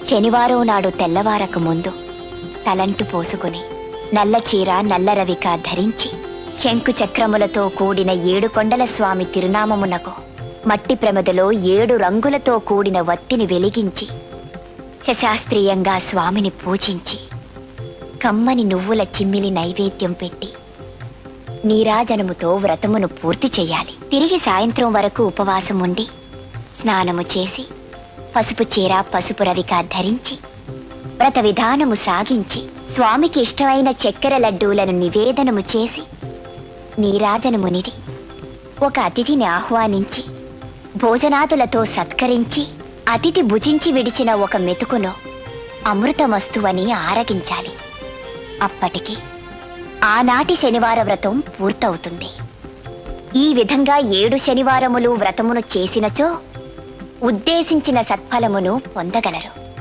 శనివారం నాడు తెల్లవారక ముందు తలంటు పోసుకుని నల్ల చీర నల్ల రవిక ధరించి శంకు చక్రములతో కూడిన 7 కొండల స్వామి తిరునామమునకు మట్టి ప్రమిదలో 7 రంగులతో కూడిన వత్తిని వెలిగించి శశాస్త్రీయంగా స్వామిని పూజించి కమ్మని నువ్వుల చిమ్మిలి నైవేద్యం పెట్టి నీరాజనముతో వ్రతమును పూర్తి చెయ్యాలి. తిరిగి సాయంత్రం వరకు ఉపవాసం ఉండి స్నానము చేసి పసుపు చీర పసుపు రవిక ధరించి వ్రత విధానము సాగించి స్వామికి ఇష్టమైన చక్కెర లడ్డూలను నివేదనము చేసి నీరాజనమునిడి ఒక అతిథిని ఆహ్వానించి భోజనాదులతో సత్కరించి అతిథి భుజించి విడిచిన ఒక మెతుకును అమృతమస్తువని ఆరగించాలి. అప్పటికి ఆనాటి శనివార వ్రతం పూర్తవుతుంది. ఈ విధంగా 7 శనివారములు వ్రతమును చేసినచో ఉద్దేశించిన సత్ఫలమును పొందగలరు.